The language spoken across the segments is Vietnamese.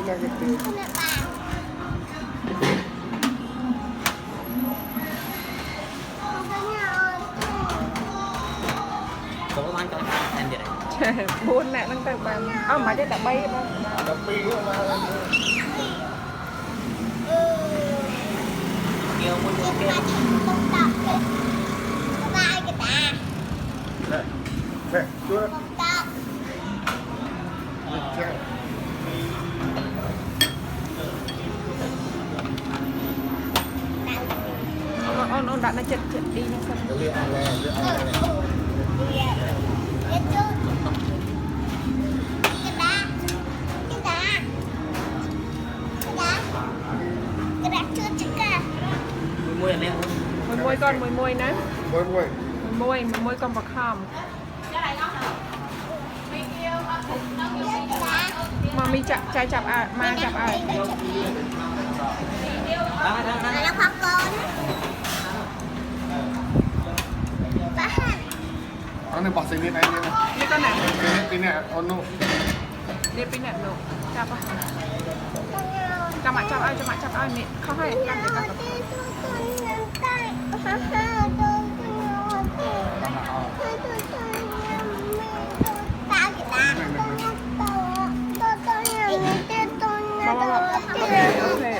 có bán cho em vậy này buôn nè đang tao bàn mà chứ đã bay không nhiều muốn kia Nè, chưa ông đã nó chật đi nó xong mua em mùi con mùi nè môi mùi con bạc hòm mà mi chặt trai chặt ma chặt nó khoác con này bỏ sinh viên này điนี่ก็หนัง cái này ôn nụ นี่เป็นแบบหนูจับปะจับมาจับเอานี่เขาให้กันจะกัน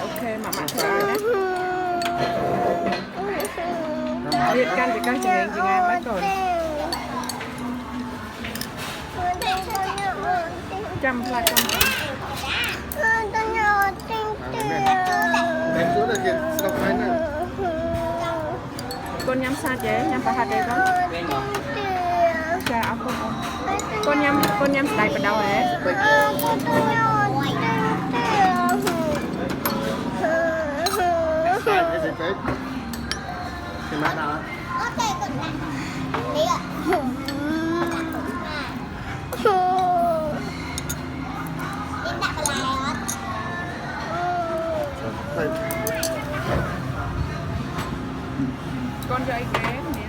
โอเคมาเถอะนะเรียกกันจะกันจริงไม่ก่อนจำพลัดจำ Đánh xuống là kìa, đọc máy này con nhắm xa chế nhắm phải hạt đây con bên đó chà áo con nhắm đầy vào đầu ấy Sai cái gì đấy Cái mắt nào Đây con cho anh ghé nè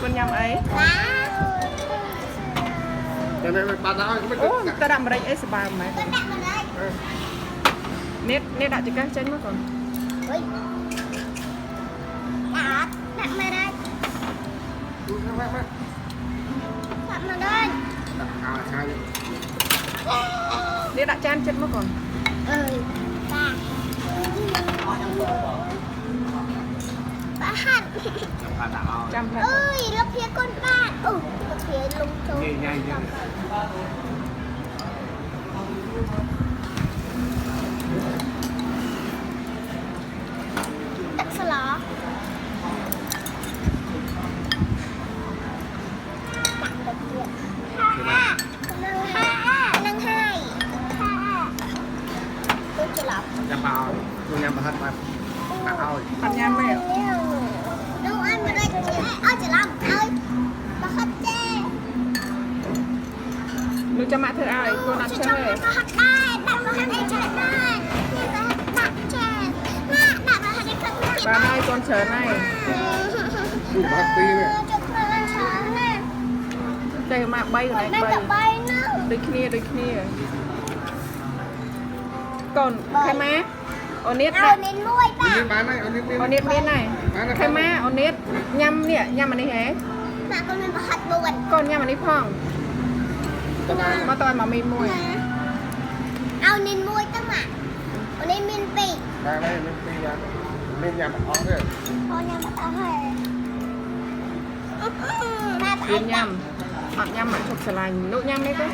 con nhắm ấy Cái này bà nào cũng ô ta đạm ở đây ấy sẽ bà mày nét đã chỉ các chân mà còn nét đã chan chân mà còn trăm lần ơi lớp phía con bạn lớp phía lông châu đặt sao lọ nâng hai tôi chưa lọc Nhằm vào Tôi nhằm vào hạt mặt Ăn ôi ăn nhắm mày đâu ăn mà đây ơi chỉ làm ơi bà hất chê nu cho mẹ thưa ai cô đặt cho về bà hất ai đặt bà hất ai chạy đây đặt chè đặt bà hất ai cất này bà ơi con chờ này Đủ bát tí này đây mà bay rồi này bay đôi kia còn khai má ôn nétเอาเน้นมวยป่ะ Ôn bán này, ôn nét bên này khai má ôn nét nhâm nè nhâm mà đi hả หมาก็มันมาหัดบวน con nhâm mà đi phong Cái này mà tôi mà mình mùi เอาเน้นมวยตั้งอ่ะเอาเน้นมินปี Cái này mình nhằm ón rồi พอยังมาต่อให้แม่ไป viên nhâm hoặc nhâm mà chụp sờ lành nụ nhâm đấy cơ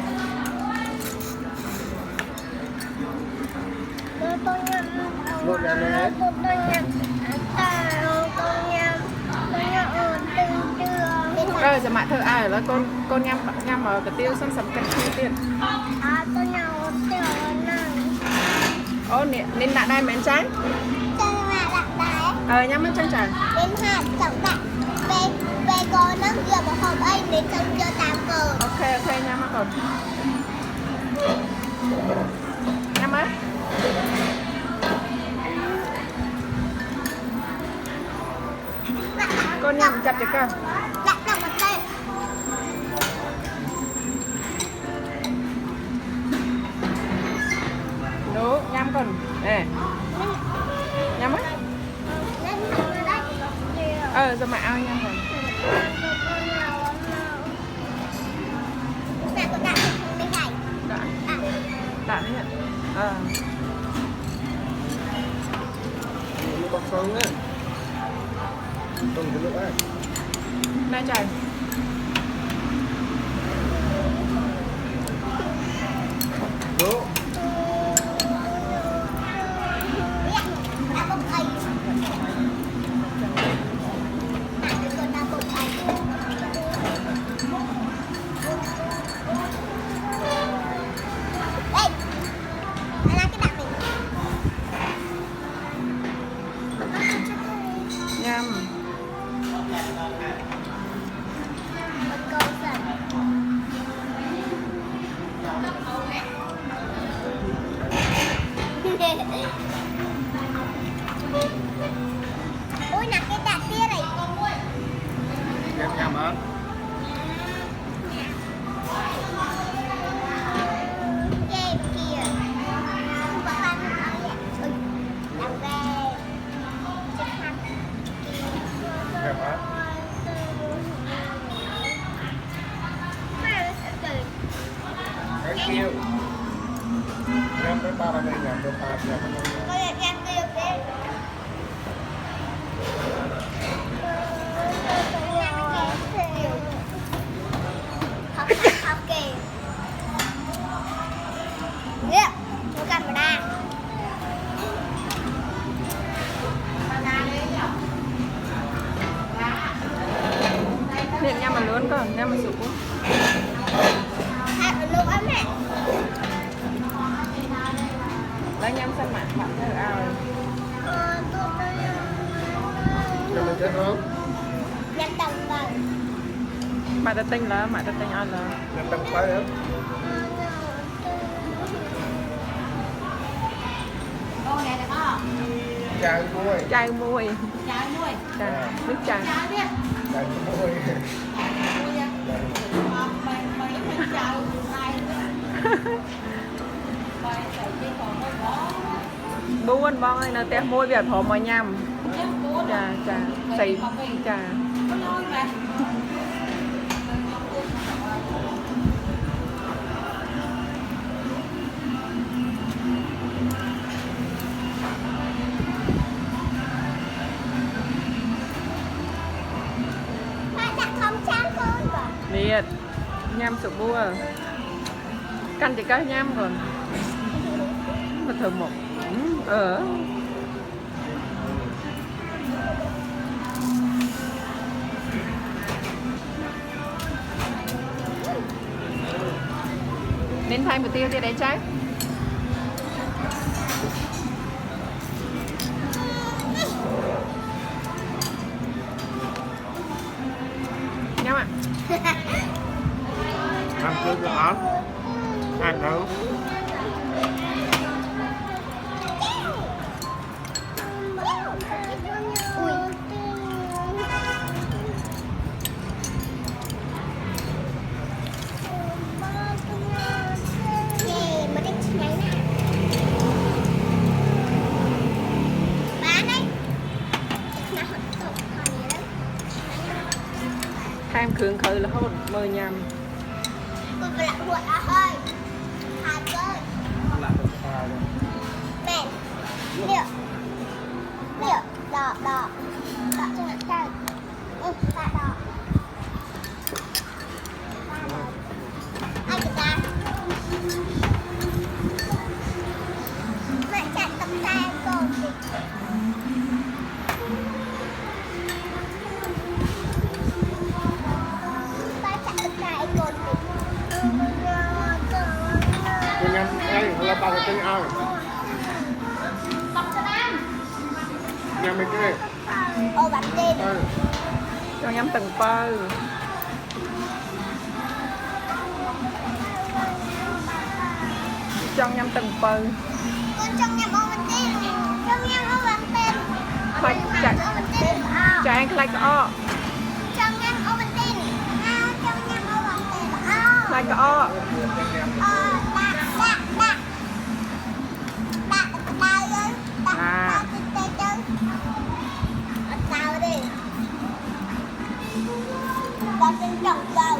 ต้นยำต้นยำตาต้นยำตึงเตือ จะมาเธอaiแล้วcon nhâm ở cái tiêu xăm cái chi tiền ต้นยำเตือนั่ง ô nên đã đây mến trắng จะมาหลักได้ nhâm mất chân trần เป็นหัดจังหวะเบโกนั่งเหยียบของไอ้เด็กจังเจอตามเกิด ok nhâm mất còn nhâm á con con nhầm chặt cho cơ. Lại đọc một tên. Đúng, nhắm con. Nè. Nhắm á. Giờ mà ao nhắm rồi. Mẹ con đặt bên này. Đã đấy ạ. Nó có phân á. Phân cái nước á. Nè trời. Đúng. Đã bông ấy. Con đã bông ấy. Đây. Anh làm cái đạn mình. Nhâm. Một câu dần. Ôi nè cái đạn tia này. Em nhầm hả? Game kìa. Không có fan không vậy. Làm về. Chắc hẳn. Em hả? Cái kêu. Em tới ba là đây nhầm tới ba nhầm. Có thể em kêu đi. Học kì. Liệu, nó cầm vào đây. Niệm nhâm mà lớn con, nhâm mà sụp. Hạt ở lúc ấm hả? Lấy nhâm xanh mặt bạn thơ ao. Cho mình chết không? Nhằm đồng vào. Bạn ta tinh là, bạn ta tinh ăn là. Em tăng tay em. Chai muối. Chai muối. Chai, nước chai. Chai muối. Buôn bong ơi, nó té môi Việt hồ mà nhầm. Chà, xầy, chà. Bạn đã không chán con rồi. Liệt. Nhâm sụp bua. Canh chỉ có nhâm còn. Mà thử một. Nên thay một tiêu thì đấy trái. Nhâm ạ. Ăn cơm cho ăn. Ăn đâu? Ui. Nè, mà cái nháy nè. Bán đấy. Nó hot tục thôi vậy đấy. Khai em khương khơi là hốt mơ nhâm. Còn lại ruột à hơi. Hai cơ. Làm được pha rồi. Mẹ. Liệu. Liệu. Đỏ. Đỏ cho nó cay. Đỏ. Ai của ta? Mẹ chạy tập xe con kìa. Ba chạy tập xe con kìa. Tôi nhắm đây là ba cái tên ăn. Nhắm mấy cái. Ô bánh tên. Cho nhâm từng pơ. Cho nhâm từng pơ. Con trong nhà ô bánh tên. Trong nhà ô bánh tên. Chạy. Chạy anh khai có. lại cái o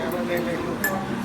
Em lên đây luôn.